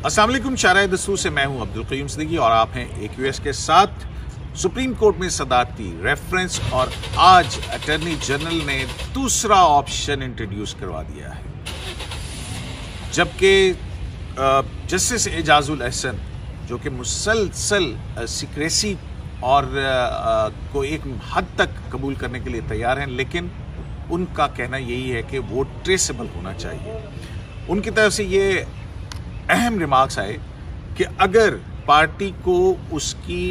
अस्सलाम वालेकुम। शारा दस्तूर से मैं हूं अब्दुल क़य्यूम सिद्दीकी और आप हैं AQS के साथ। सुप्रीम कोर्ट में सदारती रेफरेंस और आज अटॉर्नी जनरल ने दूसरा ऑप्शन इंट्रोड्यूस करवा दिया है, जबकि जस्टिस एजाजुल एहसन जो कि मुसलसल सीक्रेसी और को एक हद तक कबूल करने के लिए तैयार हैं, लेकिन उनका कहना यही है कि वो ट्रेसेबल होना चाहिए। उनकी तरफ से ये अहम रिमार्क्स आए कि अगर पार्टी को उसकी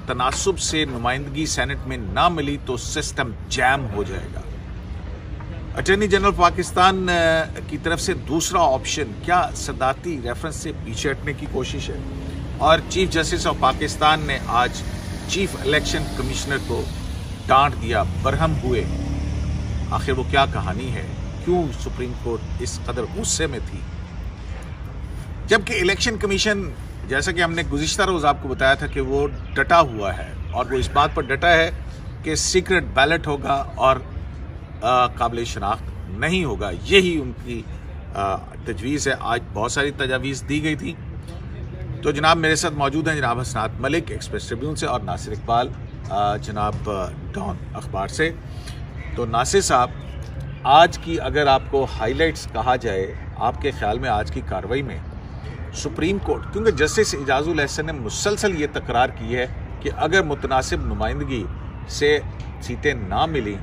तनासुब से नुमाइंदगी सेनेट में ना मिली तो सिस्टम जैम हो जाएगा। अटॉर्नी जनरल पाकिस्तान की तरफ से दूसरा ऑप्शन क्या सदारती रेफरेंस से पीछे हटने की कोशिश है? और चीफ जस्टिस ऑफ पाकिस्तान ने आज चीफ इलेक्शन कमिश्नर को डांट दिया, बरहम हुए। आखिर वो क्या कहानी है? क्यों सुप्रीम कोर्ट इस कदर गुस्से में थी? जबकि इलेक्शन कमीशन, जैसा कि हमने गुज़िश्ता रोज़ आपको बताया था कि वो डटा हुआ है और वो इस बात पर डटा है कि सीक्रेट बैलेट होगा और काबिल शनाख्त नहीं होगा। यही उनकी तजवीज़ है। आज बहुत सारी तजावीज़ दी गई थी। तो जनाब मेरे साथ मौजूद हैं जनाब हसनात मलिक एक्सप्रेस ट्रिब्यून से और नासिर इकबाल जनाब डॉन अखबार से। तो नासिर साहब, आज की अगर आपको हाइलाइट्स कहा जाए, आपके ख्याल में आज की कार्रवाई में सुप्रीम कोर्ट, क्योंकि जस्टिस एजाजुल एहसन ने मुसलसल ये तकरार की है कि अगर मुतनासिब नुमाइंदगी से सीटें ना मिली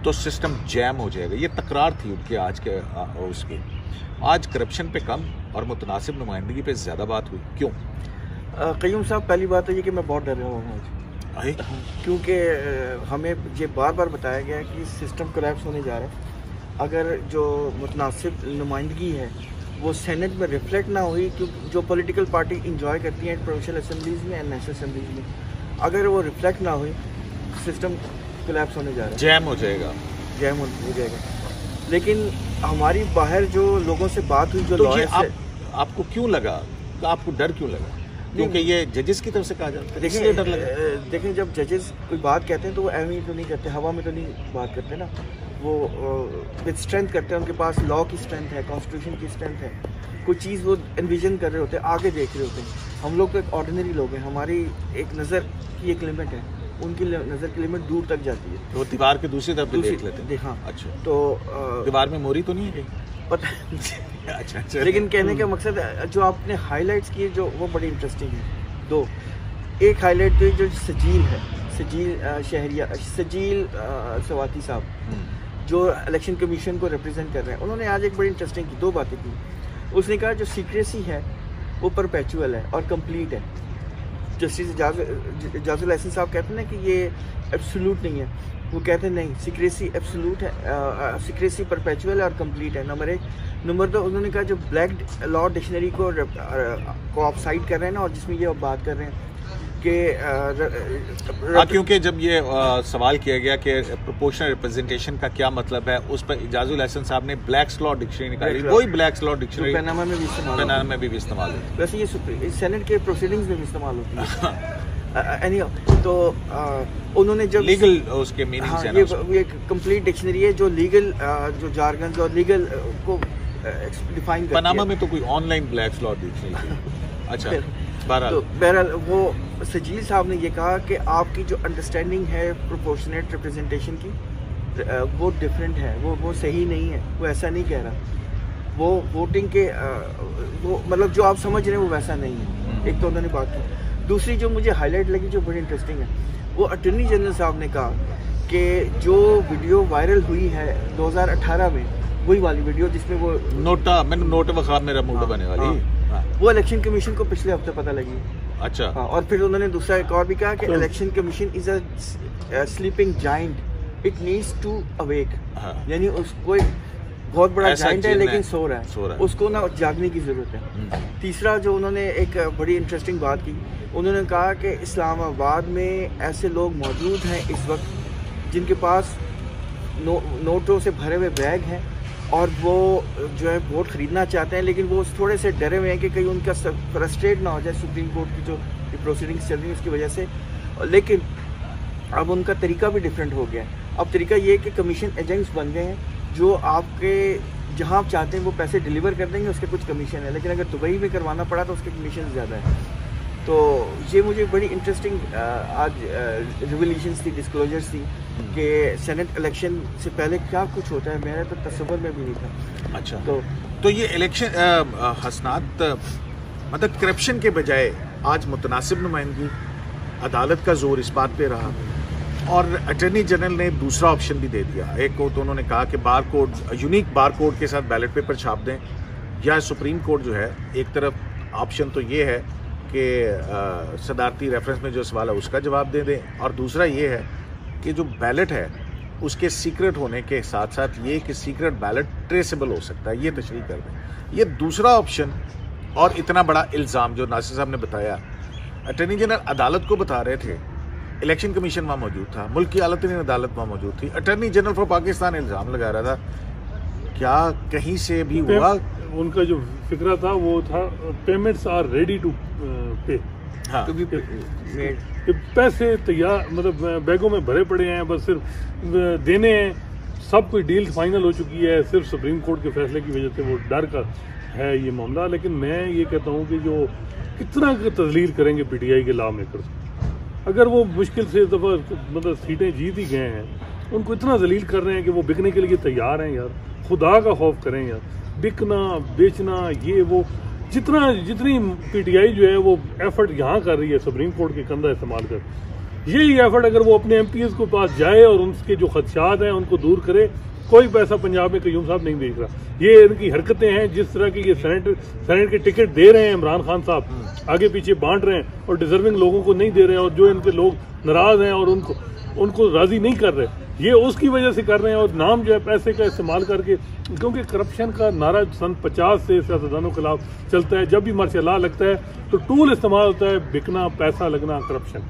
तो सिस्टम जैम हो जाएगा। ये तकरार थी उनके आज के उसकी। आज करप्शन पे कम और मुतनासिब नुमाइंदगी पे ज़्यादा बात हुई, क्यों? क़य्यूम साहब, पहली बात तो ये कि मैं बहुत डर रहा हूँ आज, क्योंकि हमें ये बार बार बताया गया है कि सिस्टम कोलैप्स होने जा रहा है। अगर जो मुतनासिब नुमाइंदगी है वो सेनेट में रिफ्लेक्ट ना हुई, क्योंकि जो पॉलिटिकल पार्टी इंजॉय करती हैं प्रोविंशियल असेंबलीज में एंड नेशनल असेंबलीज में, अगर वो रिफ्लेक्ट ना हुई सिस्टम कोलैप्स होने जा रहा है, जैम हो जाएगा। लेकिन हमारी बाहर जो लोगों से बात हुई, जो लॉयर से, आपको क्यों लगा, आपको डर क्यों लगा? क्योंकि ये जजेस की तरफ से कहा जाता है, इसलिए डर लगा। देखें, जब जजेस कोई बात कहते हैं तो वो एवं तो नहीं करते, हवा में तो नहीं बात करते ना, वो विद स्ट्रेंथ करते हैं। उनके पास लॉ की स्ट्रेंथ है, कॉन्स्टिट्यूशन की स्ट्रेंथ है, कोई चीज़ वो एनविजन कर रहे होते हैं, आगे देख रहे होते हैं। हम लोग तो एक ऑर्डिनरी लोग हैं, हमारी एक नज़र की एक लिमिट है, उनकी नज़र की लिमिट दूर तक जाती है। तो दीवार के दूसरी तरफ देख लेते हैं। हाँ, अच्छा। तो दीवार में मोरी तो नहीं है? पता अच्छा। लेकिन कहने का मकसद, जो आपने हाईलाइट्स किए जो वो बड़ी इंटरेस्टिंग है। दो, एक हाईलाइट तो जो सजील है, सजील सवाती साहब जो इलेक्शन कमीशन को रिप्रेजेंट कर रहे हैं, उन्होंने आज एक बड़ी इंटरेस्टिंग की दो बातें की। उसने कहा जो सीक्रेसी है वो परपेचुअल है और कंप्लीट है। जस्टिस एजाजुल एहसन साहब कहते हैं ना कि ये एब्सोल्यूट नहीं है, वो कहते हैं नहीं, सीक्रेसी एब्सोल्यूट है, सीक्रेसी परपेचुअल है और कंप्लीट है। नंबर एक। नंबर दो, उन्होंने कहा जो ब्लैक लॉ डिक्शनरी को आप साइड कर रहे हैं ना, और जिसमें ये बात कर रहे हैं कि क्योंकि जब ये सवाल किया गया कि प्रोपोर्शनल रिप्रेजेंटेशन का क्या मतलब है, उस पर एजाजुल एहसन साहब ने ब्लैक लॉ डिक्शनरी निकाली। वही ब्लैक लॉ डिक्शनरी पैनामा में भी इस्तेमाल होती है। वैसे ये सेनेट के प्रोसीडिंग्स में भी इस्तेमाल होती है। तो उन्होंने जब लीगल उसके मीनिंग्स है ना, ये कंप्लीट डिक्शनरी है जो लीगल जो जार्गन और लीगल को डिफाइन करती है। पनामा में तो कोई ऑनलाइन ब्लैक लॉ डिक्शनरी। अच्छा, बहरहाल वो सजील साहब ने ये कहा कि आपकी जो अंडरस्टैंडिंग है प्रोपोर्शनेट रिप्रेजेंटेशन की, वो डिफरेंट है, वो सही नहीं है, वो ऐसा नहीं कह रहा। वो वोटिंग के वो मतलब जो आप समझ रहे हैं वो वैसा नहीं है। एक तो उन्होंने बात की। दूसरी जो मुझे हाईलाइट लगी, जो बड़ी इंटरेस्टिंग है, वो अटॉर्नी जनरल साहब ने कहा कि जो वीडियो वायरल हुई है 2018 में, वही वाली वीडियो जिसमें वो नोट वखा मेरा मूड बने वाली, वो इलेक्शन कमीशन को पिछले हफ्ते पता लगी। अच्छा। हाँ, और फिर उन्होंने दूसरा एक और भी कहा कि election commission is a sleeping giant, it needs to awake. यानी उसको एक बहुत बड़ा जायंट है लेकिन सो रहा है, उसको ना जागने की जरूरत है। तीसरा जो उन्होंने एक बड़ी इंटरेस्टिंग बात की, उन्होंने कहा कि इस्लामाबाद में ऐसे लोग मौजूद हैं इस वक्त जिनके पास नोटों से भरे हुए बैग हैं और वो जो है वोट ख़रीदना चाहते हैं, लेकिन वो थोड़े से डरे हुए हैं कि कहीं उनका फ्रस्ट्रेट ना हो जाए सुप्रीम कोर्ट की जो प्रोसीडिंग्स चल रही है उसकी वजह से। लेकिन अब उनका तरीका भी डिफरेंट हो गया है। अब तरीका ये है कि कमीशन एजेंट्स बन गए हैं जो आपके जहाँ आप चाहते हैं वो पैसे डिलीवर कर देंगे, उसके कुछ कमीशन है, लेकिन अगर दुबई में करवाना पड़ा तो उसके कमीशन ज़्यादा है। तो ये मुझे बड़ी इंटरेस्टिंग आज रिवोल्यूशंस थी, डिस्क्लोजर्स थी कि सेनेट इलेक्शन से पहले क्या कुछ होता है, मेरा तो तस्वर में भी नहीं था। अच्छा, तो ये इलेक्शन हसनात मतलब करप्शन के बजाय आज मुतनासिब नुमाइंदगी, अदालत का जोर इस बात पे रहा, और अटॉर्नी जनरल ने दूसरा ऑप्शन भी दे दिया। एक को तो उन्होंने कहा कि bar code, unique bar code के साथ बैलेट पेपर छाप दें, या सुप्रीम कोर्ट जो है, एक तरफ ऑप्शन तो ये है कि सदारती रेफरेंस में जो सवाल है उसका जवाब दे दें, और दूसरा ये है कि जो बैलेट है उसके सीक्रेट होने के साथ साथ ये कि सीक्रेट बैलेट ट्रेसेबल हो सकता है, ये तशरीह कर दें। ये दूसरा ऑप्शन, और इतना बड़ा इल्ज़ाम जो नासिर साहब ने बताया, अटॉर्नी जनरल अदालत को बता रहे थे, इलेक्शन कमीशन वहाँ मौजूद था, मुल्क की आला तरीन अदालत वहाँ मौजूद थी, अटॉर्नी जनरल फॉर पाकिस्तान इल्ज़ाम लगा रहा था, क्या कहीं से भी हुआ? उनका जो फिक्रा था वो था पेमेंट्स आर रेडी टू पे, हाँ, पैसे तैयार, मतलब बैगों में भरे पड़े हैं, बस सिर्फ देने हैं, सब कोई डील फाइनल हो चुकी है, सिर्फ सुप्रीम कोर्ट के फैसले की वजह से वो डर का है ये मामला। लेकिन मैं ये कहता हूँ कि जो कितना तजलील करेंगे पीटीआई के लॉ मेकर्स, अगर वो मुश्किल से दफ़ा मतलब सीटें जीत ही गए हैं, उनको इतना जलील कर रहे हैं कि वो बिकने के लिए तैयार हैं। यार खुदा का खौफ करें यार, बिकना बेचना ये वो, जितनी पीटीआई जो है वो एफर्ट यहाँ कर रही है सुप्रीम कोर्ट के कंधा इस्तेमाल कर, यही एफर्ट अगर वो अपने एमपीएस के पास जाए और उनके जो खदशात हैं उनको दूर करे, कोई पैसा पंजाब में कयूम साहब नहीं देख रहा। ये इनकी हरकतें हैं, जिस तरह की ये सेनेट के टिकट दे रहे हैं इमरान खान साहब, आगे पीछे बांट रहे हैं और डिजर्विंग लोगों को नहीं दे रहे हैं, और जो इनके लोग नाराज हैं और उनको राजी नहीं कर रहे, ये उसकी वजह से कर रहे हैं। और नाम जो है पैसे का इस्तेमाल करके, क्योंकि करप्शन का नारा सन 50 से सियासतदानों के खिलाफ चलता है, जब भी मार्शल लॉ लगता है तो टूल इस्तेमाल होता है बिकना, पैसा लगना, करप्शन,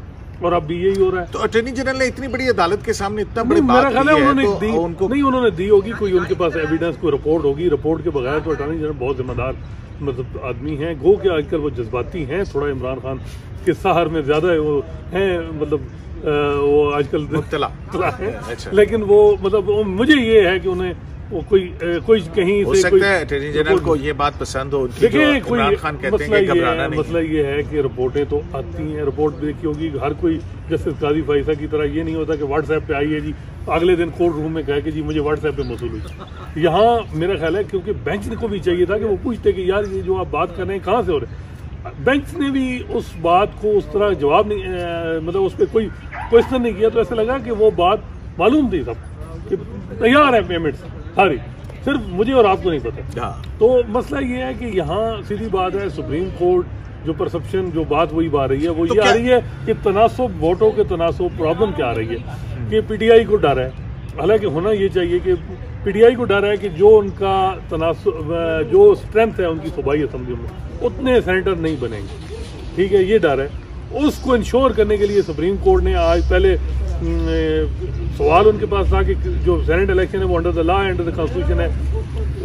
और अब भी यही हो रहा है। तो अटॉर्नी जनरल ने इतनी बड़ी अदालत के सामने इतना बड़ी मेरा ख्याल है उन्होंने तो दी, नहीं उन्होंने दी होगी, कोई उनके पास एविडेंस, कोई रिपोर्ट होगी, रिपोर्ट के बगैर तो अटॉर्नी जनरल बहुत जिम्मेदार मतलब आदमी हैं। गो के आजकल वो जज्बाती हैं थोड़ा, इमरान खान के सहार में ज्यादा वो हैं, मतलब वो आजकल मुब्तला है। अच्छा। लेकिन वो मतलब मुझे ये है कि उन्हें वो कोई कहीं हो से सकता है अटॉर्नी जनरल को ये बात पसंद हो, देखिए इमरान खान कहते हैं कि घबराना नहीं। मसला ये है कि रिपोर्टें तो आती हैं, रिपोर्ट देखी होगी, हर कोई जस्टिस काजी फाइसा की तरह ये नहीं होता कि व्हाट्सएप पे आई है जी, अगले दिन कोर्ट रूम में कहा कि जी मुझे व्हाट्सएप पे मौसूल हुई। यहाँ मेरा ख्याल है क्योंकि बेंच को भी चाहिए था कि वो पूछते कि यार ये जो आप बात कर रहे हैं कहाँ से हो रहे हैं। बेंच ने भी उस बात को उस तरह जवाब नहीं, मतलब उस पर कोई क्वेश्चन नहीं किया, तो ऐसा लगा कि वो बात मालूम थी सब कि तैयार है पेमेंट्स सारी, सिर्फ मुझे और आपको नहीं पता। तो मसला ये है कि यहाँ सीधी बात है, सुप्रीम कोर्ट जो परसेप्शन, जो बात वही आ रही है वो ये आ रही है कि तनासुब, वोटों के तनासुब, प्रॉब्लम क्या आ रही है कि पीटीआई को डर है, हालांकि होना ये चाहिए कि पीटीआई को डर है कि जो उनका तनासुब, जो स्ट्रेंथ है उनकी सूबाई असम्बली में, उतने सेनेटर नहीं बनेंगे, ठीक है, ये डर है। उसको इंश्योर करने के लिए सुप्रीम कोर्ट ने आज पहले सवाल उनके पास था कि जो सेनेट इलेक्शन है वो under the law, under the constitution है,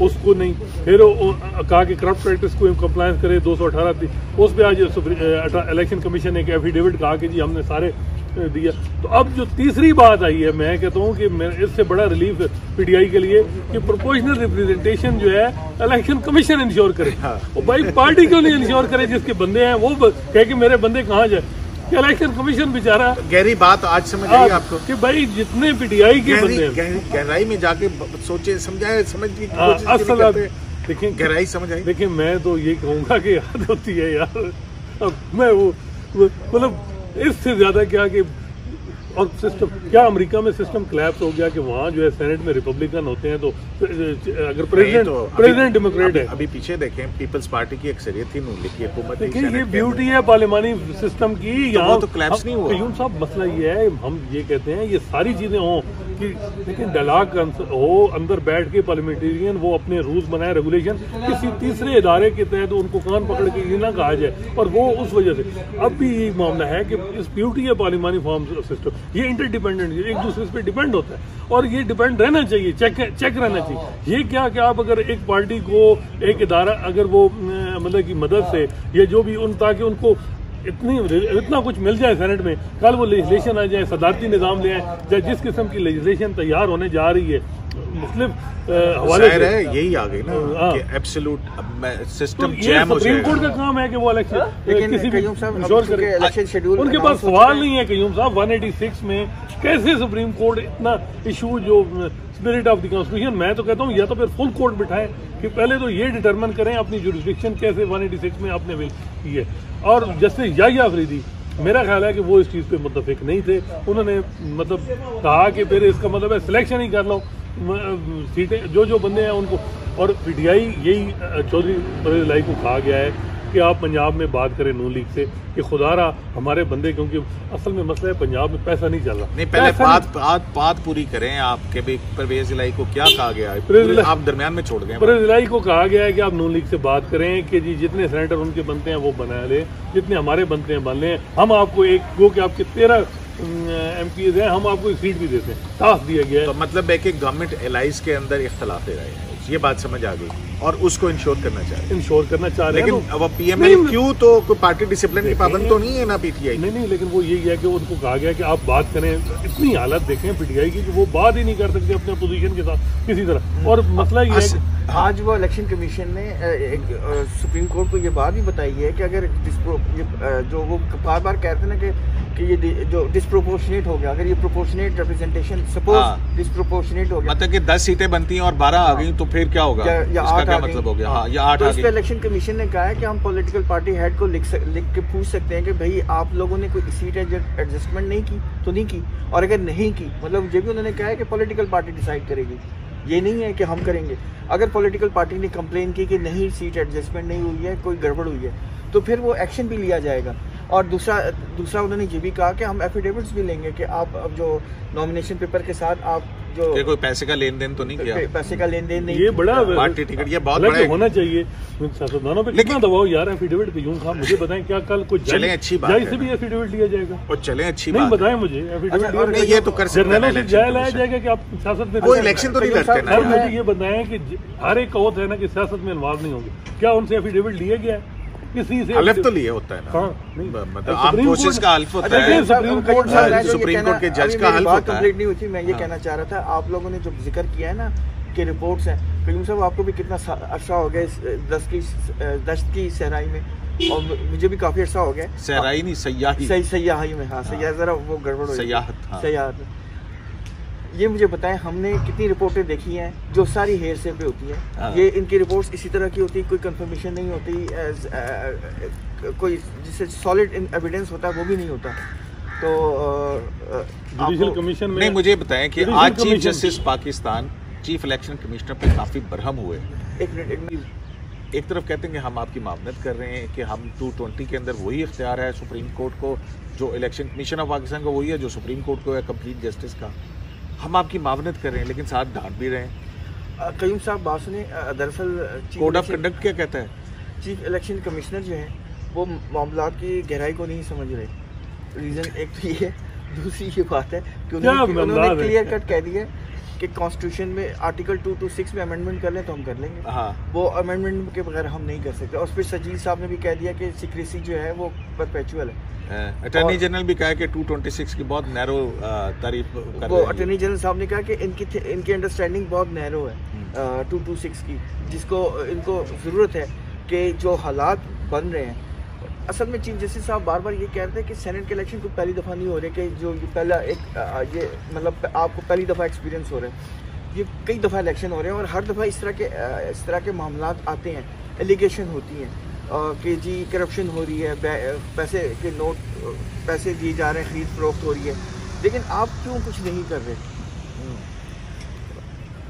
उसको नहीं, फिर कहा कि करप्ट प्रैक्टिस को कंप्लायंस करे 218 थी, उस पर आज इलेक्शन कमीशन ने एक एफिडेविट कहा कि जी हमने सारे दिया। तो अब जो तीसरी बात आई है, मैं कहता हूँ कि इससे बड़ा रिलीफ पीटीआई के लिए कि प्रोपोर्शनल रिप्रेजेंटेशन जो है इलेक्शन कमीशन इंश्योर करे। और भाई पार्टी क्यों नहीं इंश्योर करे, जिसके बंदे हैं वो कहे कि मेरे बंदे कहाँ जाए, इलेक्शन कमीशन बेचारा। गहरी बात आज समझ आई आपको कि भाई जितने पीटीआई के बंदे गहराई में जाके सोचे, समझाए, समझ की असल देखिए, गहराई समझ आई। देखिए मैं तो ये कहूँगा कि याद होती है यार, अब मैं वो मतलब इससे ज्यादा क्या कि, और सिस्टम क्या अमेरिका में सिस्टम क्लैप्स हो गया कि वहाँ जो है सेनेट में रिपब्लिकन होते हैं, तो अगर प्रेसिडेंट डेमोक्रेट है। अभी पीछे देखें, पीपल्स पार्टी की अक्सरियत थी, नून लीग की हुकूमत। देखिए ये ब्यूटी है पार्लियामानी सिस्टम की, यहाँ तो क्लैप्स नहीं हुआ। कयूम साहब मसला ये है, हम ये कहते हैं ये सारी चीजें हों कि लेकिन डायलॉग हो, अंदर बैठ के पार्लियामेंटेरियन वो अपने रूल्स बनाए, रेगुलेशन, किसी तीसरे इदारे के तहत उनको कान पकड़ के ये ना कहा जाए। और वो उस वजह से अब भी ये मामला है कि इस ब्यूटी है पार्लियामानी फॉर्म सिस्टम, ये इंटरडिपेंडेंट, एक दूसरे पे डिपेंड होता है, और ये डिपेंड रहना चाहिए, चेक रहना चाहिए। ये क्या कि आप अगर एक पार्टी को, एक इदारा अगर वो मतलब की मदद से या जो भी ताकि उनको इतना कुछ मिल जाए सेनेट में, कल वो लेजिस्लेशन आ जाए, सदारती निज़ाम ले आए, जिस किस्म की लेजिस्लेशन तैयार होने जा रही है मुख्तलिफ हवाले है, यही आ गई ना कि एब्सोल्यूट सिस्टम जैम हो जाएगा। सुप्रीम कोर्ट का काम है कि वो इलेक्शन किसी भी इंश्योर करे। इलेक्शन शेड्यूल उनके पास सवाल नहीं है कयूम साहब 186 में कैसे सुप्रीम कोर्ट इतना इशू जो स्पिरिट ऑफ द कॉन्स्टिट्यूशन, मैं तो कहता हूँ या तो फिर फुल कोर्ट बिठाएं कि पहले तो ये डिटरमिन करें अपनी जुरिस्डिक्शन कैसे 186 में आपने अवेल की है। और जस्टिस याहिया अफरीदी मेरा ख्याल है कि वो इस चीज़ पे मुत्तफिक नहीं थे। उन्होंने मतलब कहा कि फिर इसका मतलब है सिलेक्शन ही कर लो सीटें जो बंदे हैं उनको। और पीटीआई यही चौधरी परवेज इलाही को कहा गया है कि आप पंजाब में बात करें नून लीग से कि खुदारा हमारे बंदे, क्योंकि असल में मसला है पंजाब में पैसा नहीं चल रहा। नहीं, पहले बात पूरी करें आपके भी। परवेज इलाही को क्या कहा गया है, आप दरमियान में छोड़ गए। परवेज इलाही को कहा गया है कि आप नून लीग से बात करें कि जी जितने सेनेटर उनके बनते हैं वो बना लें, जितने हमारे बनते हैं बन लें। हम आपको एक गो कि आपके 13 MPs हैं, हम आपको एक सीट भी देते हैं, टास्क दिया गया है। तो मतलब है कि गवर्नमेंट एलाइज के अंदर इख्तलाफ रहे हैं, ये बात समझ आ गई और उसको इंश्योर करना चाह रहे हैं। लेकिन अब पीएमएल क्यों तो कोई पार्टी डिसिप्लिन की पाबंद तो नहीं है ना पीटीआई। नहीं, लेकिन वो यही है कि उनको कहा गया कि आप बात करें। इतनी हालत देखें पीटीआई की कि वो बात ही नहीं कर सकते अपने अपोजिशन के साथ किसी तरह। और मसला ये है आज वो इलेक्शन कमीशन ने सुप्रीम कोर्ट को ये बात भी बताई है कि अगर जो वो बार बार कहते हैं ना कि ये जो डिस्प्रोपोर्शनेट हो गया, अगर ये प्रोपोर्शनेट रिप्रेजेंटेशन सपोज डिस्प्रोपोर्शनेट हो गया, मतलब कि 10 सीटें बनती हैं और 12 आ गई तो फिर क्या होगा, इसका क्या मतलब हो गया? हाँ, या 8 तो इस पे इलेक्शन कमीशन ने कहा है कि हम पॉलिटिकल पार्टी हेड को लिख के पूछ सकते हैं कि भाई आप लोगों ने कोई सीट एडजस्टमेंट नहीं की तो नहीं की, और अगर नहीं की मतलब ये भी उन्होंने कहा है कि पॉलिटिकल पार्टी डिसाइड करेगी, ये नहीं है कि हम करेंगे। अगर पॉलिटिकल पार्टी ने कंप्लेन की कि नहीं सीट एडजस्टमेंट नहीं हुई है, कोई गड़बड़ हुई है, तो फिर वो एक्शन भी लिया जाएगा। और दूसरा उन्होंने ये भी कहा कि हम एफिडेविट्स भी लेंगे कि आप अब जो नॉमिनेशन पेपर के साथ आप जो कोई पैसे का लेन देन तो नहीं किया, पैसे का लेन देन नहीं, ये बड़ा पार्टी टिकट ये बहुत बड़ा होना चाहिए सियासतदानों पे। कितना दबाव यार एफिडेविट पे यूं साहब मुझे बताएं, क्या कल कुछ चले अच्छी बात है से भी एफिडेविट लिया जाएगा और चले अच्छी नहीं बात बताएं मुझे एफिडेविट ये तो कर सकते हैं, जाया लाया जाएगा कि आप सियासत में वो इलेक्शन तो नहीं लड़ते ना। मुझे ये बताएं कि हर एक कौत है ना कि सियासत में इन्वॉल्व नहीं होंगे, क्या उनसे एफिडेविट लिया गया है? किसी से हल्फ तो लिए होता है ना, मतलब आर्म फोर्सेस का हल्फ होता है, सुप्रीम कोर्ट के जज का हल्फ होता है। नहीं हुई, मैं ये कहना चाह रहा था, आप लोगों ने जो जिक्र किया है ना कि रिपोर्ट्स हैं, कयूम साहब आपको भी कितना अर्सा हो गया दस्त की सहराई में, और मुझे भी काफी अर्सा हो गया। सहराई नहीं, सयाही में, हाँ सयाह जरा वो गड़बड़ हो, सयाहत। ये मुझे बताएं, हमने कितनी रिपोर्टें देखी हैं जो सारी हेर से पे होती हैं। ये इनकी रिपोर्ट्स इसी तरह की होती है, कोई कंफर्मेशन नहीं होती, कोई जिससे सॉलिड एविडेंस होता है वो भी नहीं होता। तो जुडिशल कमीशन में नहीं, मुझे बताएं कि आज chief justice Pakistan chief election commissioner पे काफी बरहम हुए। एक तरफ कहते हैं कि हम आपकी मामलत कर रहे हैं कि हम 220 के अंदर वही इख्तियार है सुप्रीम कोर्ट को जो इलेक्शन कमीशन ऑफ पाकिस्तान का वही है जो सुप्रीम कोर्ट को है कंप्लीट जस्टिस का, हम आपकी मामलत कर रहे हैं, लेकिन साथ डांट भी रहे हैं। कयूम साहब बात सुने, दरअसल कोड ऑफ कंडक्ट क्या कहता है? चीफ इलेक्शन कमिश्नर जो है वो मामलात की गहराई को नहीं समझ रहे। रीज़न एक तो ये, दूसरी ये बात है कि उन्होंने क्लियर कट कह दिया कि कॉन्स्टिट्यूशन में आर्टिकल 226 में अमेंडमेंट कर लें तो हम कर लेंगे। हाँ। वो अमेंडमेंट के बगैर हम नहीं कर सकते। और फिर सजील साहब ने भी कह दिया कि सीक्रेसी जो है वो परपेचुअल है। अटॉर्नी जनरल भी कहा कि 226 की बहुत नैरो तारीफ कर रहे हैं। वो अटॉर्नी जनरल साहब ने कहा कि इनकी अंडरस्टैंडिंग बहुत नैरो है 226 की, जिसको इनको ज़रूरत है कि जो हालात बन रहे हैं। असल में चीफ जस्टिस साहब बार बार ये कह रहे थे कि सेनेट के इलेक्शन को पहली दफ़ा नहीं हो रहे, कि जो पहला एक ये मतलब आपको पहली दफ़ा एक्सपीरियंस हो रहा है, ये कई दफ़ा इलेक्शन हो रहे हैं और हर दफ़ा इस तरह के मामलात आते हैं, एलिगेशन होती हैं कि जी करप्शन हो रही है, पैसे के नोट पैसे दिए जा रहे हैं, खरीद फरोख्त हो रही है, लेकिन आप क्यों कुछ नहीं कर रहे?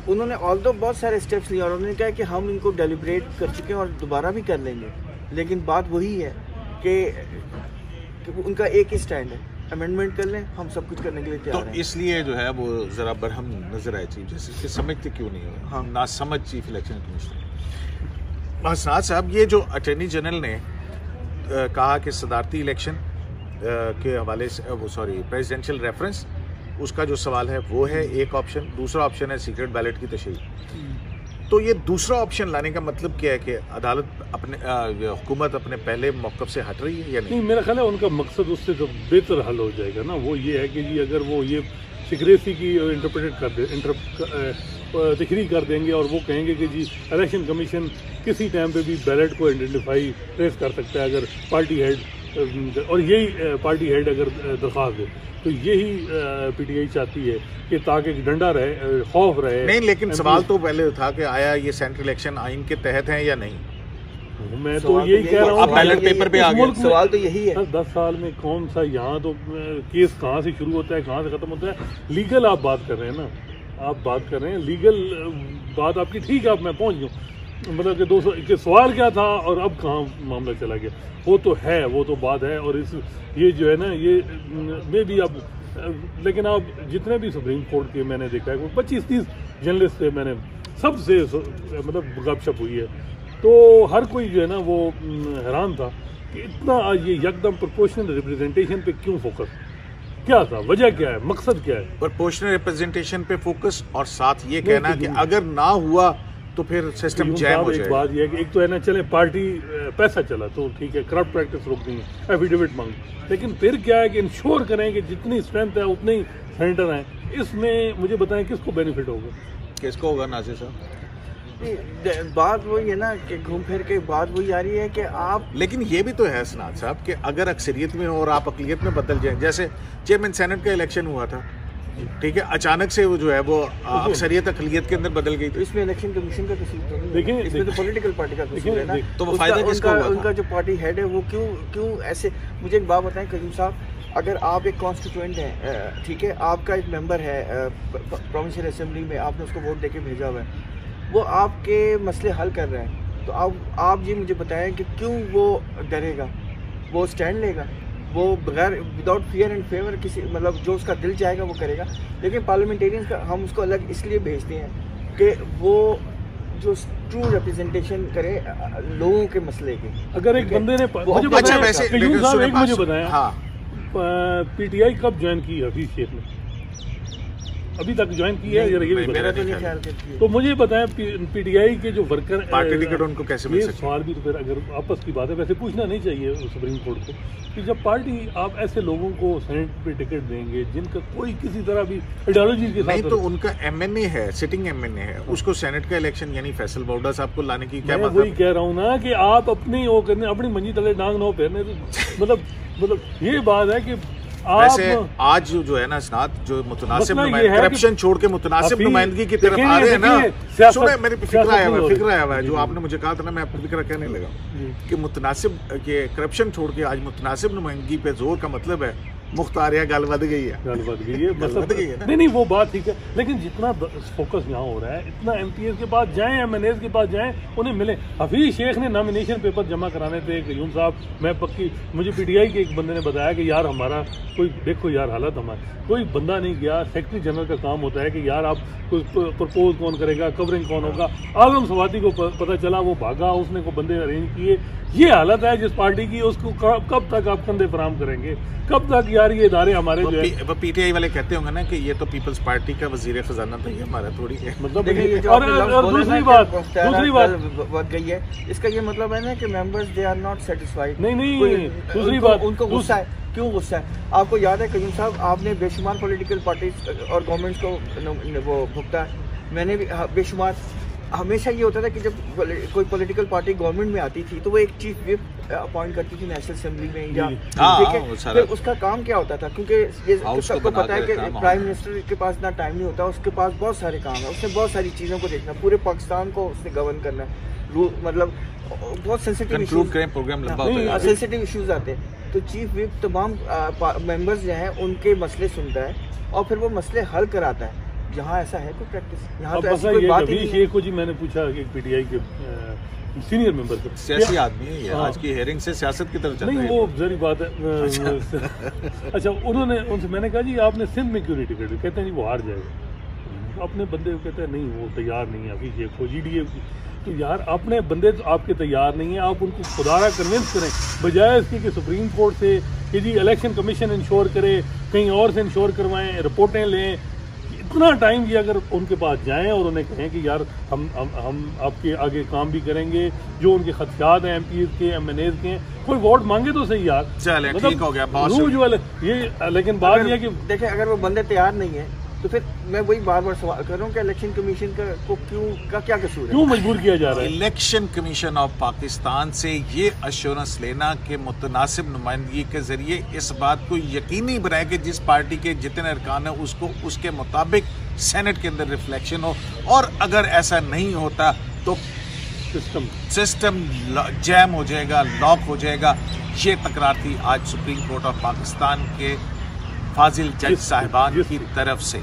उन्होंने ऑल्दो बहुत सारे स्टेप्स लिए और उन्होंने कहा कि हम इनको डेलिब्रेट कर चुके हैं और दोबारा भी कर लेंगे, लेकिन बात वही है कि उनका एक ही स्टैंड है, अमेंडमेंट कर लें, हम सब कुछ करने के लिए तैयार हैं। तो इसलिए जो है वो जरा बरहम नजर आए चीफ जस्टिस के, समझते क्यों नहीं हो? हाँ, ना समझ चीफ इलेक्शन कमिश्नर हसनात साहब। ये जो अटॉर्नी जनरल ने कहा कि सदारती इलेक्शन के हवाले से प्रेसिडेंशियल रेफरेंस, उसका जो सवाल है वो है एक ऑप्शन, दूसरा ऑप्शन है सीक्रेट बैलेट की तशरीह। तो ये दूसरा ऑप्शन लाने का मतलब क्या है कि अदालत अपने हुकूमत अपने पहले मौक़िफ़ से हट रही है या नहीं? मेरा ख्याल है उनका मकसद उससे तो बेहतर हल हो जाएगा ना, वो ये है कि जी अगर वो ये सिक्रेसी की तशरीह कर देंगे और वो कहेंगे कि जी इलेक्शन कमीशन किसी टाइम पे भी बैलेट को आइडेंटिफाई ट्रेस कर सकता है अगर पार्टी हेड, और यही पार्टी हेड अगर दरख्वास्त दे तो यही पीटीआई चाहती है कि ताकि डंडा रहे, खौफ रहे। नहीं, लेकिन सवाल तो पहले था कि आया ये सेंट्रल इलेक्शन आइन के तहत है या नहीं। मैं तो यही कह रहा हूँ, बैलेट पेपर पे आ गया। सवाल तो यही है। 10 साल में कौन सा, यहाँ तो केस कहाँ से शुरू होता है कहाँ से खत्म होता है। लीगल आप बात कर रहे हैं ना, आप बात कर रहे हैं लीगल बात आपकी ठीक है, अब मैं पहुँच गया मतलब कि 200 के सवाल क्या था और अब कहाँ मामला चला गया, वो तो है, वो तो बात है। और इस ये जो है ना ये में भी अब, लेकिन आप जितने भी सुप्रीम कोर्ट के मैंने देखा है 25-30 जर्नलिस्ट से मैंने सबसे मतलब गपशप हुई है, तो हर कोई जो है ना वो हैरान था कि इतना ये यकदम प्रोपोर्शनल रिप्रेजेंटेशन पे क्यों फोकस, क्या था, वजह क्या है, मकसद क्या है प्रोपोर्शनल रिप्रेजेंटेशन पे फोकस, और साथ ये कहना कि अगर ना हुआ तो फिर सिस्टम जैम हो जाएगा। एक बात ये है कि एक तो है ना, चले पार्टी पैसा चला तो ठीक है, करप्ट प्रैक्टिस रोक दी है, एफिडेविट मांग, लेकिन फिर क्या है कि इंश्योर करें कि जितनी स्ट्रेंथ है उतने ही सेनेटर हैं। इसमें मुझे बताएं किसको बेनिफिट होगा, किसको होगा नासिर साहब? बात वही है ना कि घूम फिर के बात वही आ रही है कि आप, लेकिन ये भी तो है सनाद साहब कि अगर अक्सरियत में हो और आप अकलियत में बदल जाएं, जैसे चेयरमैन सेनेट का इलेक्शन हुआ था, ठीक है, अचानक से वो जो है वो अक्सरियत अकलियत के अंदर बदल गई। तो इसमें इलेक्शन कमीशन का कसूर तो नहीं, देखिए इसमें तो पॉलिटिकल पार्टी का कसूर है ना। तो वो फायदा किसका हुआ? उनका जो पार्टी हेड है वो क्यों ऐसे, मुझे एक बात बताएं करीम साहब, अगर आप एक कॉन्स्टिट्यूएंट हैं, ठीक है, आपका एक मेंबर है प्रोविंशियल असेंबली में, आपने उसको वोट देके भेजा हुआ है, वो आपके मसले हल कर रहे हैं, तो आप जी मुझे बताएं कि क्यों वो डरेगा, वो स्टैंड लेगा, वो बगैर विदाउट फियर एंड फेवर किसी मतलब जो उसका दिल चाहेगा वो करेगा। लेकिन पार्लियामेंटेरियंस का हम उसको अलग इसलिए भेजते हैं कि वो जो ट्रू रिप्रेजेंटेशन करे लोगों के मसले के। अगर एक बंदे ने मुझे बताया, हाँ, पीटीआई कब ज्वाइन की हफीज शेख ने? अभी तक ज्वाइन की है? मेरा तो नहीं ख्याल करती है। तो मुझे बताएं पीटीआई के जो वर्कर, पार्टी टिकट उनको कैसे मिल सकती है? सवाल भी तो फिर अगर आपस की बात है, वैसे पूछना नहीं चाहिए सुप्रीम कोर्ट को कि जब पार्टी आप ऐसे लोगों को सेनेट पे टिकट देंगे जिनका कोई किसी तरह भी आइडियोलॉजी के साथ नहीं, तो उनका एमएनए है, सिटिंग एमएनए है, उसको सेनेट का इलेक्शन यानी फैसल बॉर्डर साहब को लाने की क्या बात है? वही कह रहा हूँ ना कि आप अपनी वो करने, अपनी मंजी तले डांग न फेरने, मतलब ये बात है कि वैसे आज जो है ना स्नात जो मुतनासिब करप्शन छोड़ के मुतनासिब नुमाइंदगी की तरफ आ रहे हैं ना, सुने मेरी फिक्र आया हुआ है जो आपने मुझे कहा था ना, मैं अपनी फिक्र कहने लगा कि मुतनासिब के करप्शन छोड़ के आज मुतनासिब नुमाइंदगी पे जोर का मतलब है मुख्तारिया गल बद गई है, मतलब नहीं वो बात ठीक है, लेकिन जितना फोकस यहाँ हो रहा है इतना एमपीएस के पास जाएं, एमएनएस के पास जाएं, उन्हें मिले। हफीज शेख ने नॉमिनेशन पेपर जमा कराने थे, कयूम साहब मैं पक्की, मुझे पीटीआई के एक बंदे ने बताया कि यार हमारा कोई देखो यार हालत हमारी, कोई बंदा नहीं गया, सेक्रेटरी जनरल का काम होता है कि यार आप कोई प्रपोज कौन करेगा, कवरिंग कौन होगा, आलम सवाती को पता चला, वो भागा, उसने को बंदे अरेंज किए। ये हालत है जिस पार्टी की, उसको कब तक आप कंधे फराम करेंगे, कब तक यार ये इदारे हमारे जो है। पीटीआई वाले कहते होंगे ना कि ये तो पीपल्स पार्टी का वजीर खजाना था, ये हमारा थोड़ी है, मतलब और दूसरी बात गई है, इसका ये मतलब है ना कि members they are not satisfied. नहीं, दूसरी बात उनको गुस्सा है, क्यों गुस्सा है? आपको याद है कयूम साहब, आपने बेशुमार पॉलिटिकल पार्टीज और गवर्नमेंट्स को वो भुगता है, मैंने भी बेशुमार। हमेशा ये होता था कि जब कोई पॉलिटिकल पार्टी गवर्नमेंट में आती थी तो वो एक चीफ व्हिप अपॉइंट करती थी नेशनल असेंबली में, या ठीक है, फिर उसका काम क्या होता था, क्योंकि ये सबको पता है कि प्राइम मिनिस्टर के पास इतना टाइम नहीं होता, उसके पास बहुत सारे काम है, उसने बहुत सारी चीज़ों को देखना, पूरे पाकिस्तान को उसने गवर्न करना है, मतलब बहुत सेंसिटिव इशूज आते हैं, तो चीफ व्हिप तमाम मेंबर्स जो हैं उनके मसले सुनता है और फिर वो मसले हल कराता है। यहाँ ऐसा है कोई प्रैक्टिस? यहाँ तो ऐसी कोई बात नहीं है। को जी मैंने पूछा एक पीटीआई के सीनियर मेंबर को, सियासी आदमी है ये, आज की हेयरिंग से सियासत की तरफ चल रहा है, नहीं वो जरूरी बात है। अच्छा, उन्होंने उनसे मैंने कहा जी आपने सिंध में क्यों नहीं टिकट? कहते हैं जी वो हार जाएगा। अपने बंदे कहते हैं नहीं वो तैयार नहीं है अभी, ये जीडीए, तो यार अपने बंदे तो आपके तैयार नहीं है, आप उनको खुदारा कन्विंस करें, बजाय इसके कि सुप्रीम कोर्ट से कि जी इलेक्शन कमीशन इंश्योर करे, कहीं और से इंश्योर करवाएं, रिपोर्टें लें। इतना टाइम भी अगर उनके पास जाएं और उन्हें कहें कि यार हम आपके आगे काम भी करेंगे, जो उनके खदशात हैं एमपीज के, एमएनएज के, कोई वोट मांगे तो सही यार, चले ठीक हो गया ये। लेकिन बात यह है कि देखें अगर वो बंदे तैयार नहीं है तो फिर मैं वही बार बार सवाल कर रहा हूँ कि इलेक्शन कमीशन को क्या कसूर है, क्यों मजबूर किया जा रहा है? इलेक्शन कमीशन ऑफ पाकिस्तान से ये अश्योरेंस लेना कि मुतनासिब नुमाइंदगी के जरिए इस बात को यकीनी बनाए कि जिस पार्टी के जितने अरकान है उसको उसके मुताबिक सेनेट के अंदर रिफ्लेक्शन हो, और अगर ऐसा नहीं होता तो सिस्टम जैम हो जाएगा, लॉक हो जाएगा। ये तकरार थी आज सुप्रीम कोर्ट ऑफ पाकिस्तान के फाजिल जज साहिबान की तरफ से।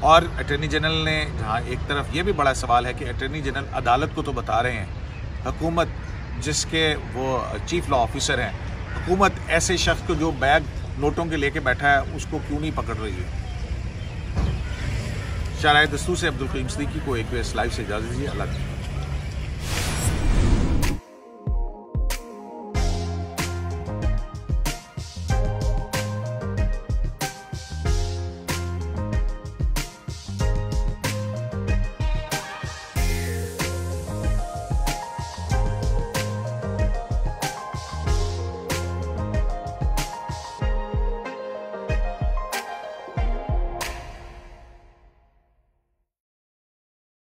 और अटॉर्नी जनरल ने, जहाँ एक तरफ ये भी बड़ा सवाल है कि अटॉर्नी जनरल अदालत को तो बता रहे हैं, हुकूमत जिसके वो चीफ लॉ ऑफिसर हैं, हुकूमत ऐसे शख्स को जो बैग नोटों के लेके बैठा है उसको क्यों नहीं पकड़ रही है। शाराय दस्तूर से अब्दुल करीम सिद्दीकी को AQS लाइव से इजाज़त दीजिए। अल्लाह।